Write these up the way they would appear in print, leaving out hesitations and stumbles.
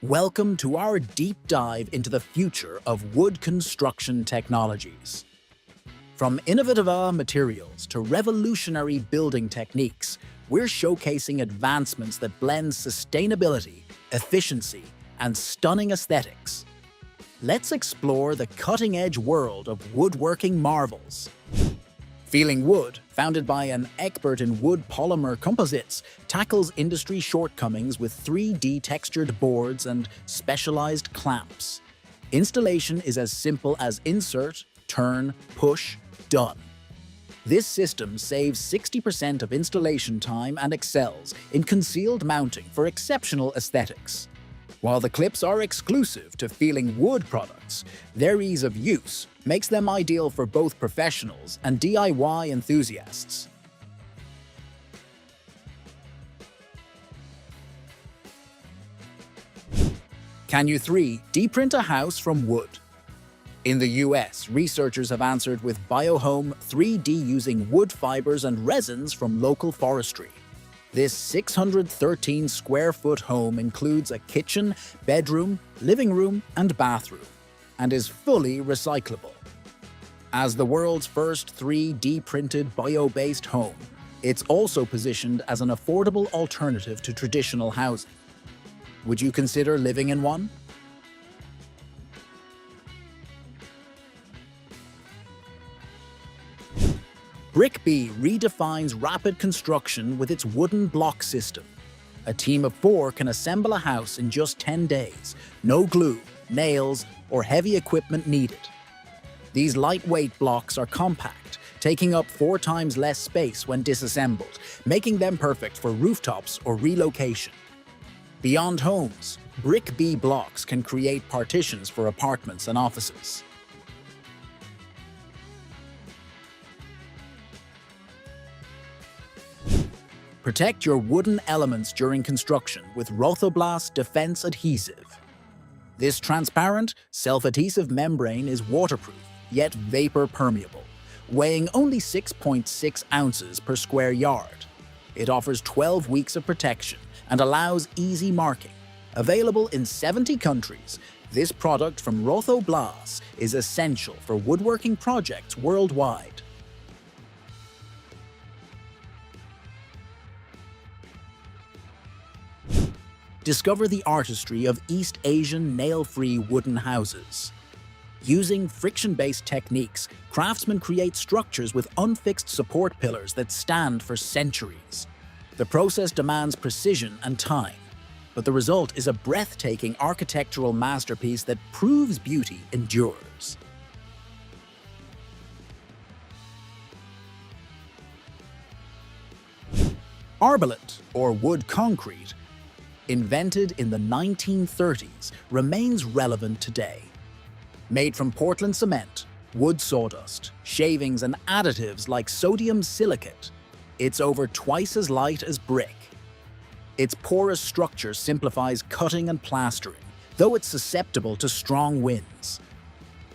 Welcome to our deep dive into the future of wood construction technologies. From innovative materials to revolutionary building techniques, we're showcasing advancements that blend sustainability, efficiency, and stunning aesthetics. Let's explore the cutting-edge world of woodworking marvels. Feeling Wood, founded by an expert in wood polymer composites, tackles industry shortcomings with 3D textured boards and specialized clamps. Installation is as simple as insert, turn, push, done. This system saves 60% of installation time and excels in concealed mounting for exceptional aesthetics. While the clips are exclusive to Feeling Wood products, their ease of use makes them ideal for both professionals and DIY enthusiasts. Can you 3D print a house from wood? In the US, researchers have answered with BioHome 3D using wood fibers and resins from local forestry. This 613 square foot home includes a kitchen, bedroom, living room, and bathroom, and is fully recyclable. As the world's first 3D printed bio-based home, it's also positioned as an affordable alternative to traditional housing. Would you consider living in one? BrickB redefines rapid construction with its wooden block system. A team of 4 can assemble a house in just 10 days, no glue, nails, or heavy equipment needed. These lightweight blocks are compact, taking up 4 times less space when disassembled, making them perfect for rooftops or relocation. Beyond homes, BrickB blocks can create partitions for apartments and offices. Protect your wooden elements during construction with Rothoblast Defense Adhesive. This transparent, self-adhesive membrane is waterproof, yet vapor-permeable, weighing only 6.6 ounces per square yard. It offers 12 weeks of protection and allows easy marking. Available in 70 countries, this product from Rothoblast is essential for woodworking projects worldwide. Discover the artistry of East Asian nail-free wooden houses. Using friction-based techniques, craftsmen create structures with unfixed support pillars that stand for centuries. The process demands precision and time, but the result is a breathtaking architectural masterpiece that proves beauty endures. Arbolite, or wood concrete, invented in the 1930s, remains relevant today. Made from Portland cement, wood sawdust, shavings, and additives like sodium silicate, it's over twice as light as brick. Its porous structure simplifies cutting and plastering, though it's susceptible to strong winds.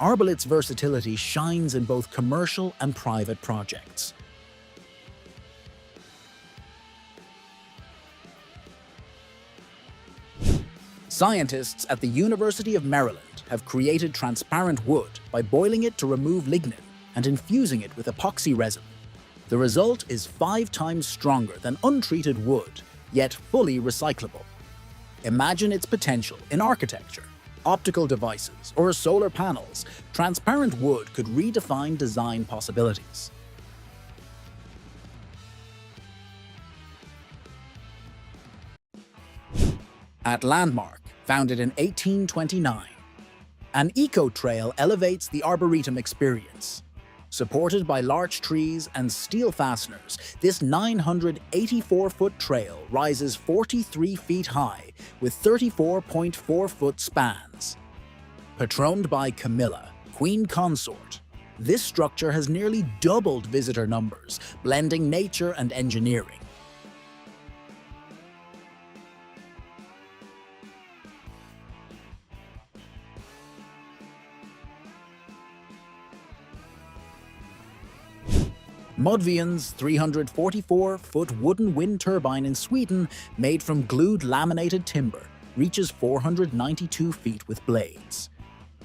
Arbolite's versatility shines in both commercial and private projects. Scientists at the University of Maryland have created transparent wood by boiling it to remove lignin and infusing it with epoxy resin. The result is 5 times stronger than untreated wood, yet fully recyclable. Imagine its potential in architecture, optical devices, or solar panels. Transparent wood could redefine design possibilities. At Landmark, founded in 1829, an eco-trail elevates the arboretum experience. Supported by larch trees and steel fasteners, this 984-foot trail rises 43 feet high with 34.4-foot spans. Patroned by Camilla, Queen Consort, this structure has nearly doubled visitor numbers, blending nature and engineering. Modvian's 344-foot wooden wind turbine in Sweden, made from glued laminated timber, reaches 492 feet with blades.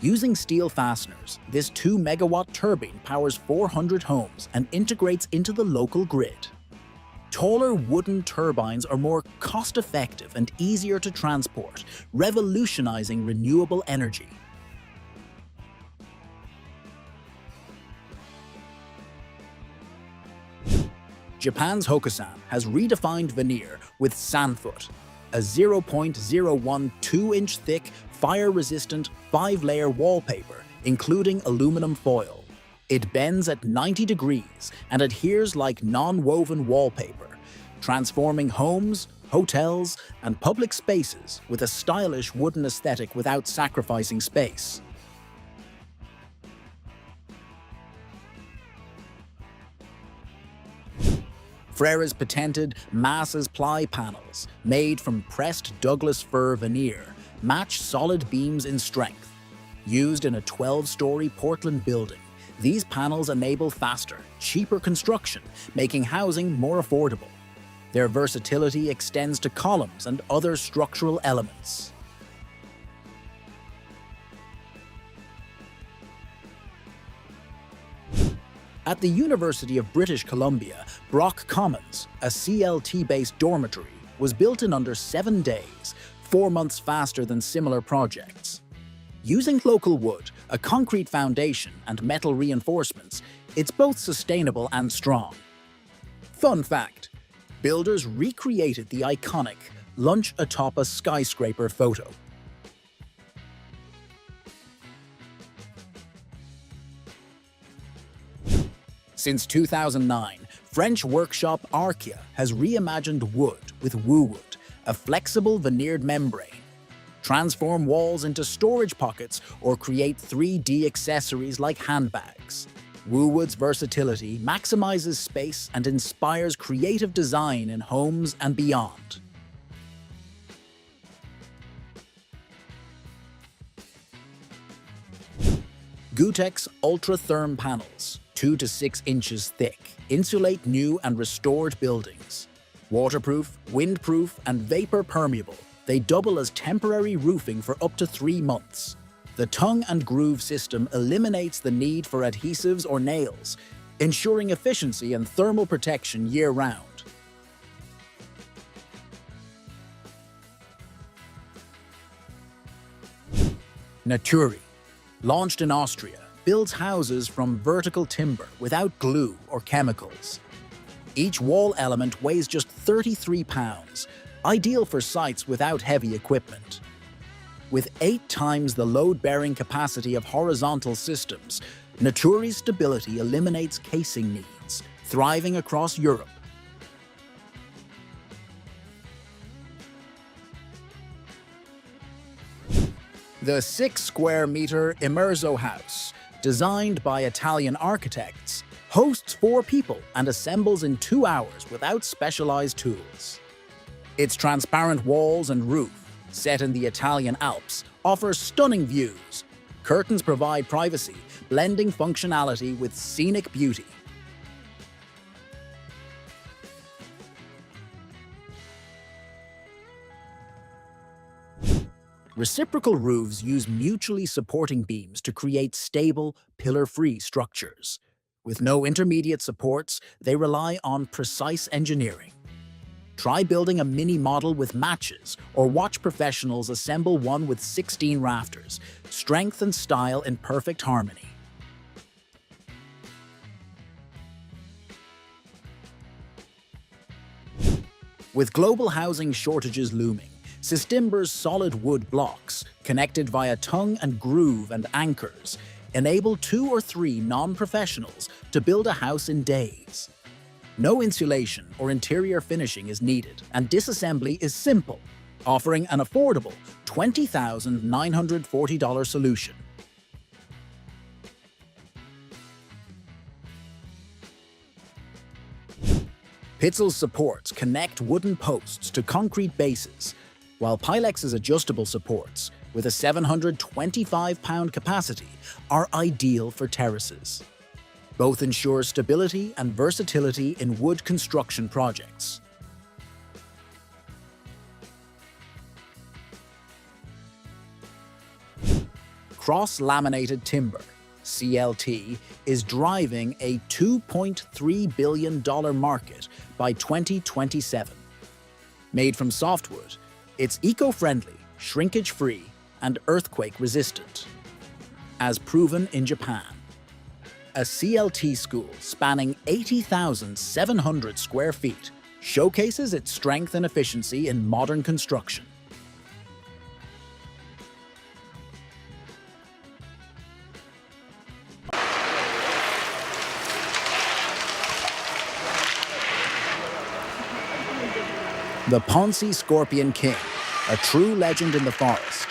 Using steel fasteners, this 2-megawatt turbine powers 400 homes and integrates into the local grid. Taller wooden turbines are more cost-effective and easier to transport, revolutionizing renewable energy. Japan's Hokusan has redefined veneer with Sanfoot, a 0.01 2-inch thick, fire-resistant 5-layer wallpaper, including aluminum foil. It bends at 90 degrees and adheres like non-woven wallpaper, transforming homes, hotels, and public spaces with a stylish wooden aesthetic without sacrificing space. Frere's patented Masses ply panels, made from pressed Douglas fir veneer, match solid beams in strength. Used in a 12-story Portland building, these panels enable faster, cheaper construction, making housing more affordable. Their versatility extends to columns and other structural elements. At the University of British Columbia, Brock Commons, a CLT-based dormitory, was built in under 7 days, 4 months faster than similar projects. Using local wood, a concrete foundation, and metal reinforcements, it's both sustainable and strong. Fun fact: builders recreated the iconic lunch atop a skyscraper photo. Since 2009, French workshop Arkia has reimagined wood with WoodUpp, a flexible veneered membrane. Transform walls into storage pockets or create 3D accessories like handbags. WoodUpp's versatility maximizes space and inspires creative design in homes and beyond. Gutek's Ultra-Therm panels, 2 to 6 inches thick, insulate new and restored buildings. Waterproof, windproof, and vapor permeable, they double as temporary roofing for up to 3 months. The tongue and groove system eliminates the need for adhesives or nails, ensuring efficiency and thermal protection year-round. Naturi, launched in Austria, builds houses from vertical timber without glue or chemicals. Each wall element weighs just 33 pounds, ideal for sites without heavy equipment. With 8 times the load-bearing capacity of horizontal systems, Naturi's stability eliminates casing needs, thriving across Europe. The 6-square-meter MOSO house, designed by Italian architects, hosts 4 people and assembles in 2 hours without specialized tools. Its transparent walls and roof, set in the Italian Alps, offer stunning views. Curtains provide privacy, blending functionality with scenic beauty. Reciprocal roofs use mutually supporting beams to create stable, pillar-free structures. With no intermediate supports, they rely on precise engineering. Try building a mini model with matches, or watch professionals assemble one with 16 rafters. Strength and style in perfect harmony. With global housing shortages looming, Sistimber's solid wood blocks, connected via tongue and groove and anchors, enable 2 or 3 non-professionals to build a house in days. No insulation or interior finishing is needed, and disassembly is simple, offering an affordable $20,940 solution. Pitzel's supports connect wooden posts to concrete bases, while Pilex's adjustable supports, with a 725-pound capacity, are ideal for terraces. Both ensure stability and versatility in wood construction projects. cross-laminated timber, CLT, is driving a $2.3 billion market by 2027. Made from softwood, it's eco-friendly, shrinkage-free, and earthquake-resistant. As proven in Japan, a CLT school spanning 80,700 square feet showcases its strength and efficiency in modern construction. The Ponzi Scorpion King, a true legend in the forest.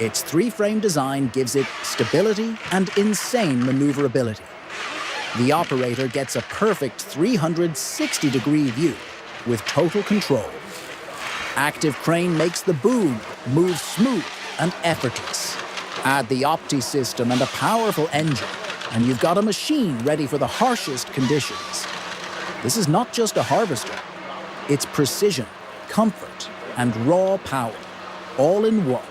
Its three-frame design gives it stability and insane maneuverability. The operator gets a perfect 360-degree view with total control. Active crane makes the boom move smooth and effortless. Add the Opti system and a powerful engine, and you've got a machine ready for the harshest conditions. This is not just a harvester. It's precision, comfort, and raw power, all in one.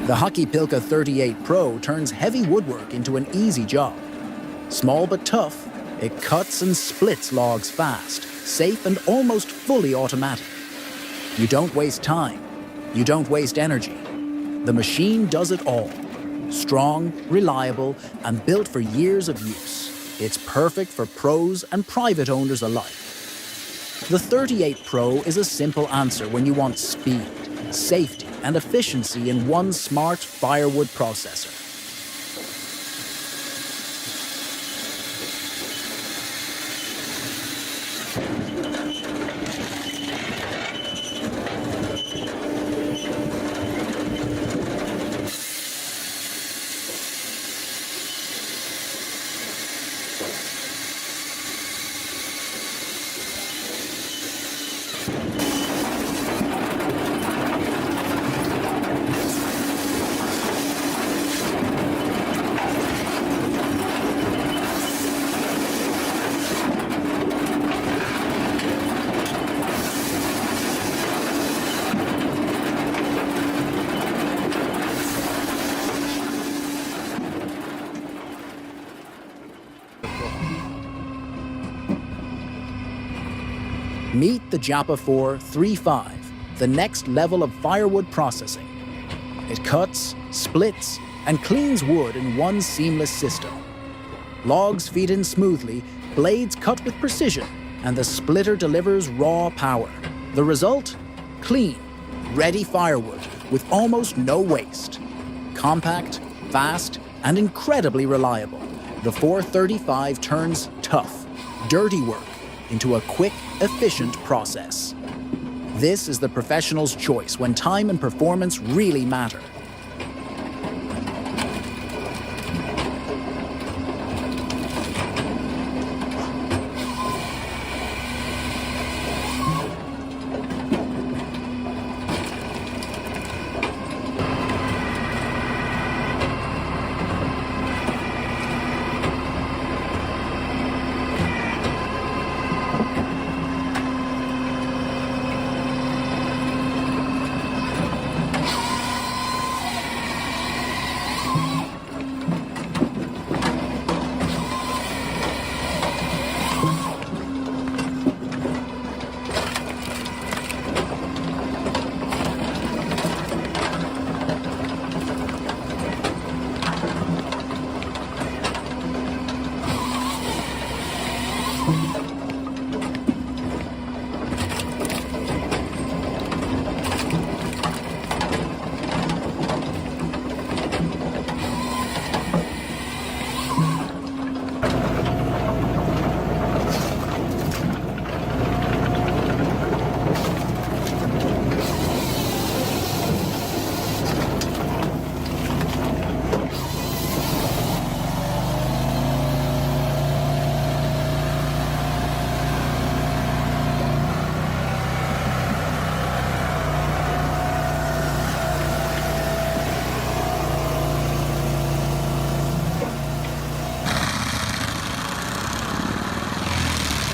The Hakkipilkka 38 Pro turns heavy woodwork into an easy job. Small but tough, it cuts and splits logs fast, safe and almost fully automatic. You don't waste time. You don't waste energy. The machine does it all. Strong, reliable, and built for years of use. It's perfect for pros and private owners alike. The 38 Pro is a simple answer when you want speed, safety, and efficiency in one smart firewood processor. Meet the Japa 4-35, the next level of firewood processing. It cuts, splits, and cleans wood in one seamless system. Logs feed in smoothly, blades cut with precision, and the splitter delivers raw power. The result? Clean, ready firewood with almost no waste. Compact, fast, and incredibly reliable, the 435 turns tough, dirty work into a quick, efficient process. This is the professional's choice when time and performance really matter.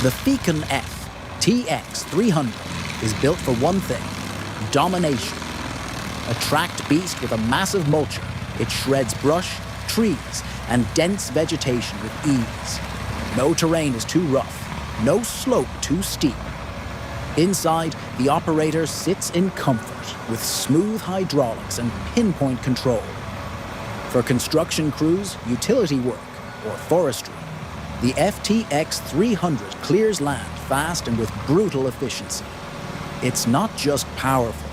The Beacon F TX300 is built for one thing: domination. A tracked beast with a massive mulcher, it shreds brush, trees, and dense vegetation with ease. No terrain is too rough, no slope too steep. Inside, the operator sits in comfort with smooth hydraulics and pinpoint control. For construction crews, utility work, or forestry, the FTX 300 clears land fast and with brutal efficiency. It's not just powerful,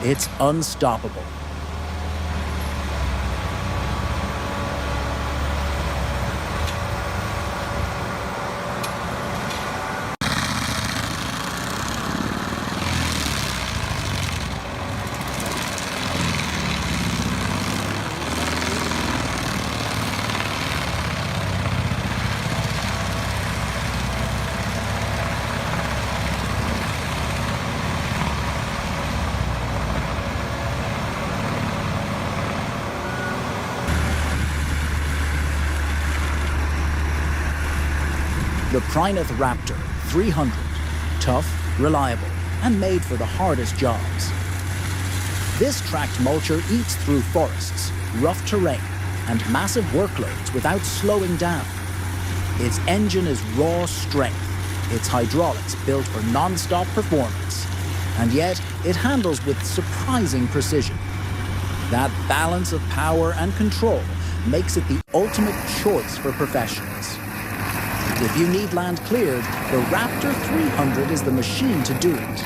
it's unstoppable. The Prinoth Raptor 300, tough, reliable, and made for the hardest jobs. This tracked mulcher eats through forests, rough terrain, and massive workloads without slowing down. Its engine is raw strength, its hydraulics built for non-stop performance, and yet it handles with surprising precision. That balance of power and control makes it the ultimate choice for professionals. If you need land cleared, the Raptor 300 is the machine to do it.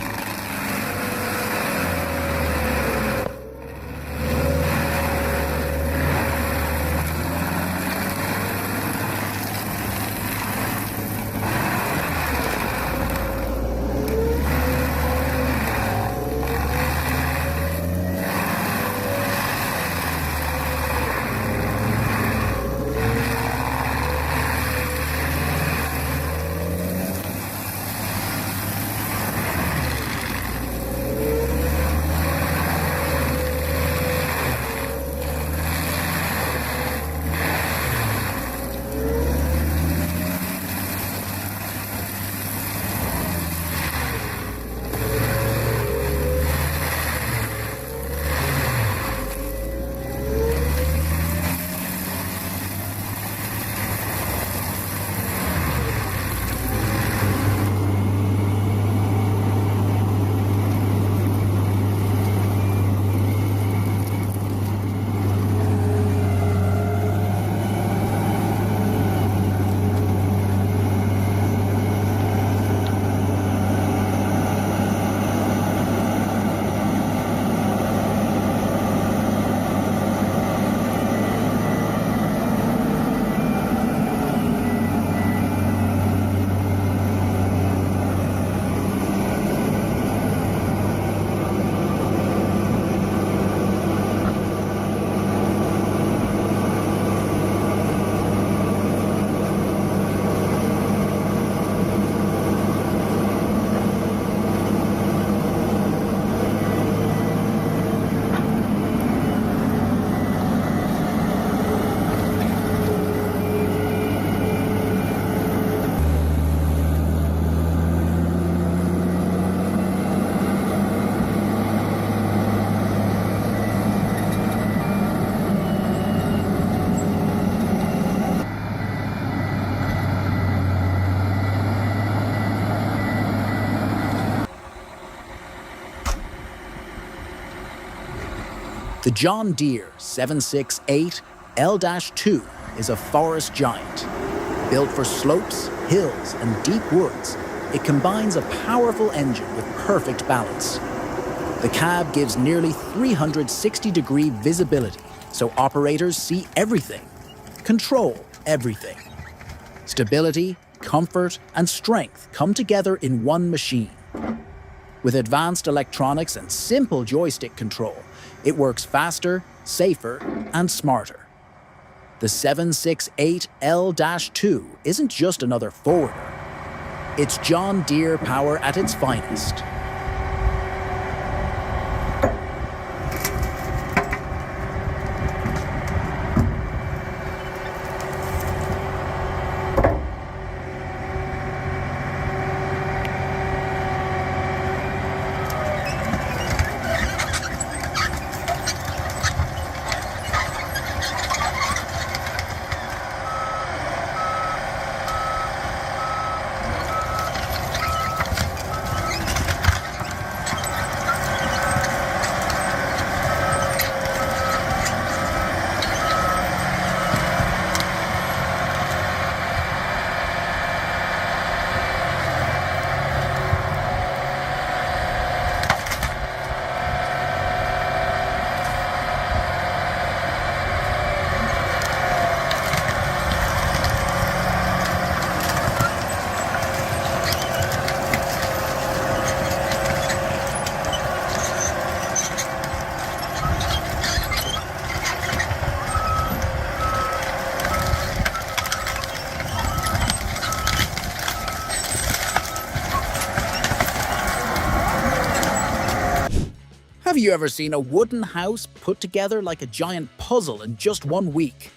The John Deere 768 L-2 is a forest giant. Built for slopes, hills, and deep woods, it combines a powerful engine with perfect balance. The cab gives nearly 360-degree visibility, so operators see everything, control everything. Stability, comfort, and strength come together in one machine. With advanced electronics and simple joystick control, it works faster, safer, and smarter. The 768 L-2 isn't just another forwarder. It's John Deere power at its finest. Have you ever seen a wooden house put together like a giant puzzle in just 1 week?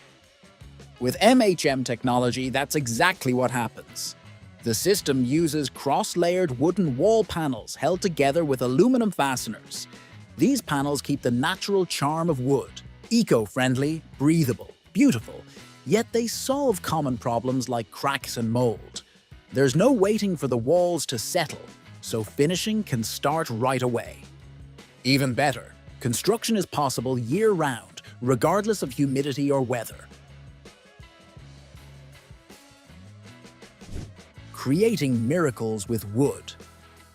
With MHM technology, that's exactly what happens. The system uses cross-layered wooden wall panels held together with aluminum fasteners. These panels keep the natural charm of wood, eco-friendly, breathable, beautiful, yet they solve common problems like cracks and mold. There's no waiting for the walls to settle, so finishing can start right away. Even better, construction is possible year-round, regardless of humidity or weather. Creating miracles with wood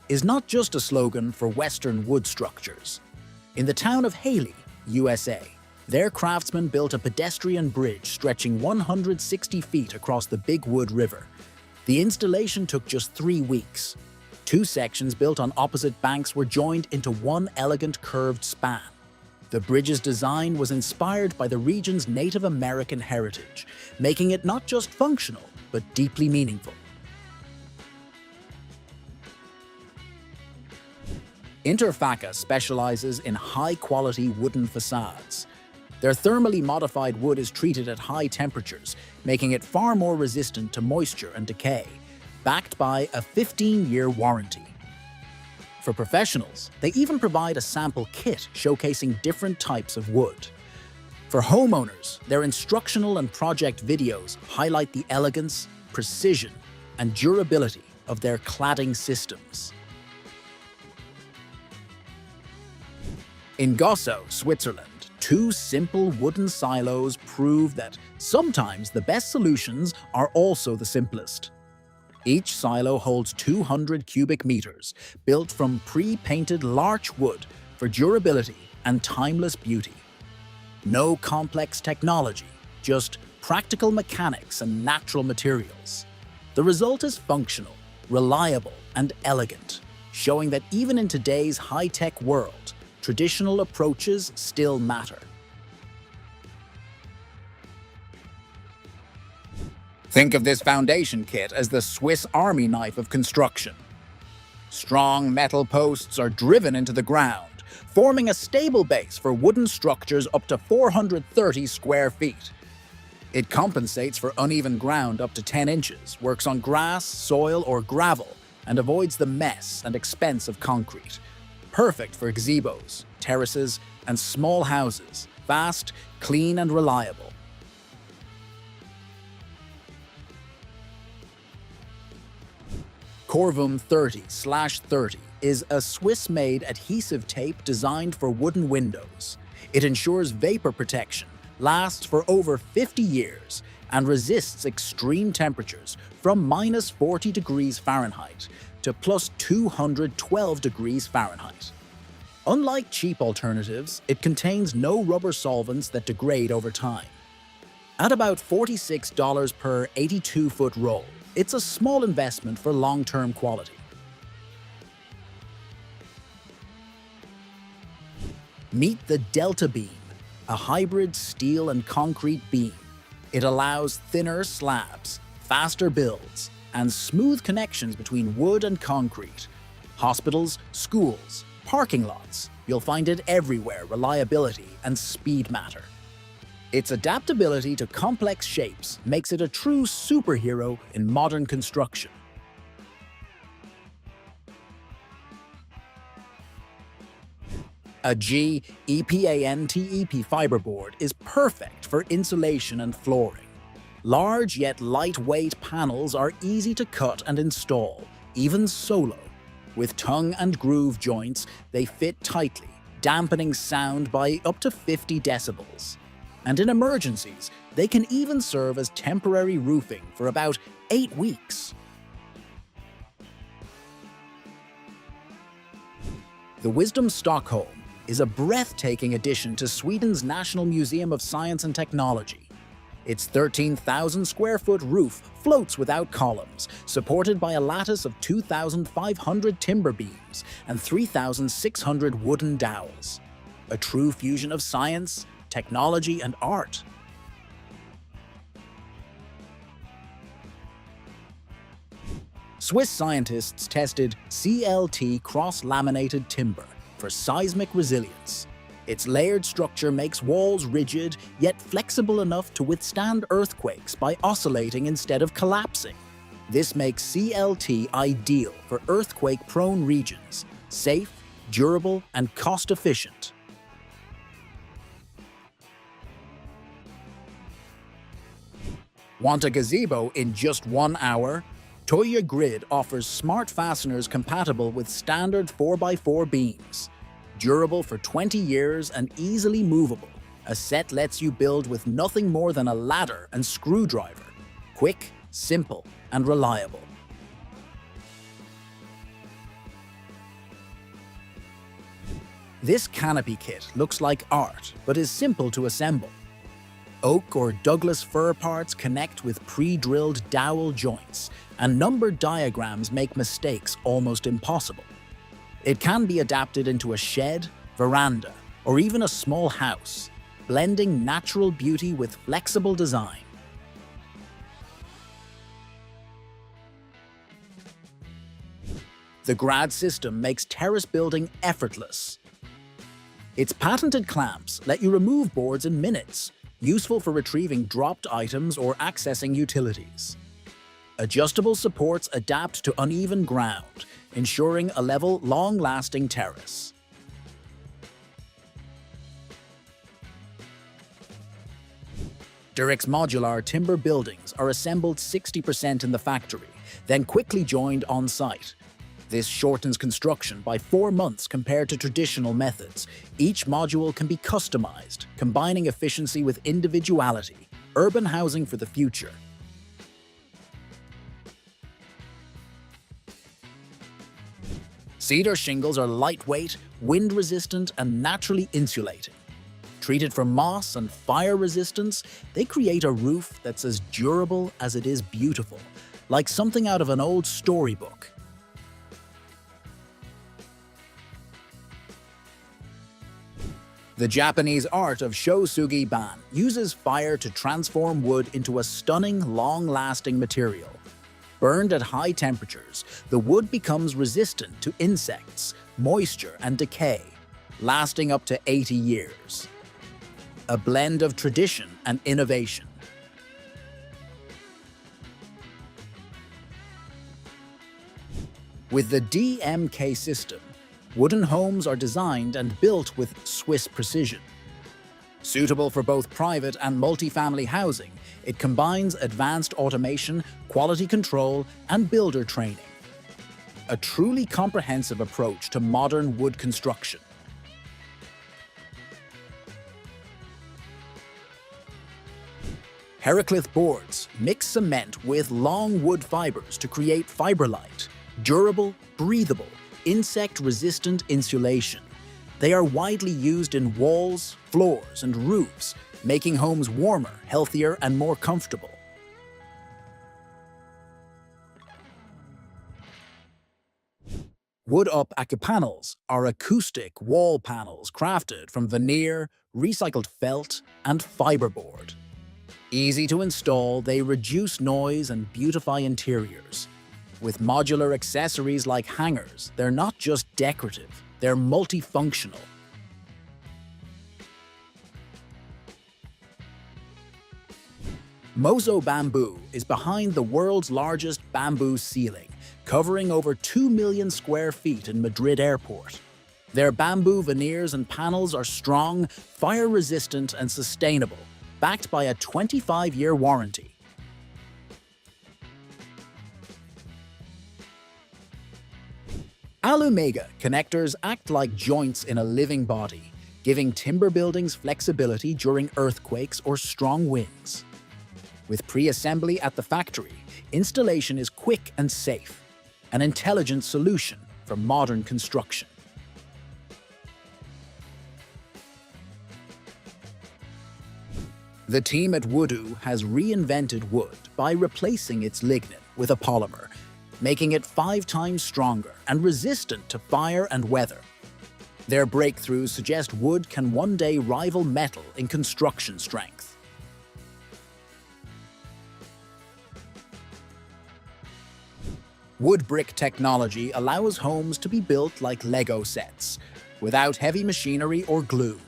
is not just a slogan for Western wood structures. In the town of Haley, USA, their craftsmen built a pedestrian bridge stretching 160 feet across the Big Wood River. The installation took just 3 weeks. 2 sections built on opposite banks were joined into one elegant curved span. The bridge's design was inspired by the region's Native American heritage, making it not just functional, but deeply meaningful. Interfaca specializes in high-quality wooden facades. Their thermally modified wood is treated at high temperatures, making it far more resistant to moisture and decay, backed by a 15-year warranty. For professionals, they even provide a sample kit showcasing different types of wood. For homeowners, their instructional and project videos highlight the elegance, precision, and durability of their cladding systems. In Gosso, Switzerland, 2 simple wooden silos prove that sometimes the best solutions are also the simplest. Each silo holds 200 cubic meters, built from pre-painted larch wood for durability and timeless beauty. No complex technology, just practical mechanics and natural materials. The result is functional, reliable, and elegant, showing that even in today's high-tech world, traditional approaches still matter. Think of this foundation kit as the Swiss Army knife of construction. Strong metal posts are driven into the ground, forming a stable base for wooden structures up to 430 square feet. It compensates for uneven ground up to 10 inches, works on grass, soil, or gravel, and avoids the mess and expense of concrete. Perfect for gazebos, terraces, and small houses, fast, clean, and reliable. Corvum 30/30 is a Swiss-made adhesive tape designed for wooden windows. It ensures vapor protection, lasts for over 50 years, and resists extreme temperatures from -40 degrees Fahrenheit to +212 degrees Fahrenheit. Unlike cheap alternatives, it contains no rubber solvents that degrade over time. At about $46 per 82-foot roll, it's a small investment for long-term quality. Meet the Delta Beam, a hybrid steel and concrete beam. It allows thinner slabs, faster builds, and smooth connections between wood and concrete. Hospitals, schools, parking lots, you'll find it everywhere. Reliability and speed matter. Its adaptability to complex shapes makes it a true superhero in modern construction. A GEPANTEP fiberboard is perfect for insulation and flooring. Large yet lightweight panels are easy to cut and install, even solo. With tongue and groove joints, they fit tightly, dampening sound by up to 50 decibels. And in emergencies, they can even serve as temporary roofing for about 8 weeks. The Wisdom Stockholm is a breathtaking addition to Sweden's National Museum of Science and Technology. Its 13,000 square foot roof floats without columns, supported by a lattice of 2,500 timber beams and 3,600 wooden dowels. A true fusion of science, technology, and art. Swiss scientists tested CLT cross-laminated timber for seismic resilience. Its layered structure makes walls rigid yet flexible enough to withstand earthquakes by oscillating instead of collapsing. This makes CLT ideal for earthquake-prone regions, safe, durable, and cost-efficient. Want a gazebo in just 1 hour? Toya Grid offers smart fasteners compatible with standard 4x4 beams. Durable for 20 years and easily movable, a set lets you build with nothing more than a ladder and screwdriver. Quick, simple, and reliable. This canopy kit looks like art, but is simple to assemble. Oak or Douglas fir parts connect with pre-drilled dowel joints, and numbered diagrams make mistakes almost impossible. It can be adapted into a shed, veranda, or even a small house, blending natural beauty with flexible design. The Grad system makes terrace building effortless. Its patented clamps let you remove boards in minutes, useful for retrieving dropped items or accessing utilities. Adjustable supports adapt to uneven ground, ensuring a level, long-lasting terrace. Durex modular timber buildings are assembled 60% in the factory, then quickly joined on-site. This shortens construction by 4 months compared to traditional methods. Each module can be customized, combining efficiency with individuality. Urban housing for the future. Cedar shingles are lightweight, wind-resistant, and naturally insulating. Treated for moss and fire resistance, they create a roof that's as durable as it is beautiful, like something out of an old storybook. The Japanese art of Shou Sugi Ban uses fire to transform wood into a stunning, long-lasting material. Burned at high temperatures, the wood becomes resistant to insects, moisture, and decay, lasting up to 80 years. A blend of tradition and innovation. With the DMK system, wooden homes are designed and built with Swiss precision. Suitable for both private and multi-family housing, it combines advanced automation, quality control, and builder training. A truly comprehensive approach to modern wood construction. Heraclith boards mix cement with long wood fibers to create fiberlight, durable, breathable, insect-resistant insulation. They are widely used in walls, floors, and roofs, making homes warmer, healthier, and more comfortable. WoodUpp panels are acoustic wall panels crafted from veneer, recycled felt, and fiberboard. Easy to install, they reduce noise and beautify interiors. With modular accessories like hangers, they're not just decorative, they're multifunctional. MOSO bamboo is behind the world's largest bamboo ceiling, covering over 2 million square feet in Madrid airport. Their bamboo veneers and panels are strong, fire-resistant, and sustainable, backed by a 25-year warranty. Alumega connectors act like joints in a living body, giving timber buildings flexibility during earthquakes or strong winds. With pre-assembly at the factory, installation is quick and safe, an intelligent solution for modern construction. The team at WoodUpp has reinvented wood by replacing its lignin with a polymer, making it 5 times stronger and resistant to fire and weather. Their breakthroughs suggest wood can one day rival metal in construction strength. Wood brick technology allows homes to be built like Lego sets, without heavy machinery or glue.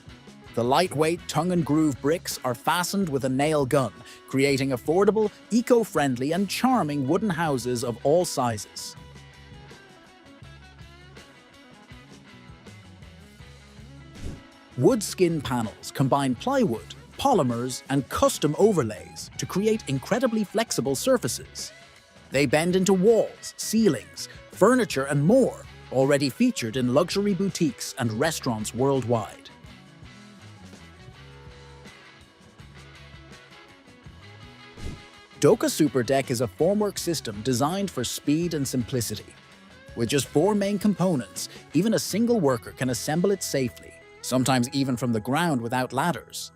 The lightweight tongue-and-groove bricks are fastened with a nail gun, creating affordable, eco-friendly, and charming wooden houses of all sizes. Wood skin panels combine plywood, polymers, and custom overlays to create incredibly flexible surfaces. They bend into walls, ceilings, furniture, and more, already featured in luxury boutiques and restaurants worldwide. Doka Super Deck is a formwork system designed for speed and simplicity. With just 4 main components, even a single worker can assemble it safely, sometimes even from the ground without ladders.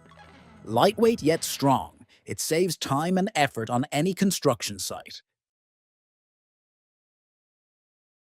Lightweight yet strong, it saves time and effort on any construction site.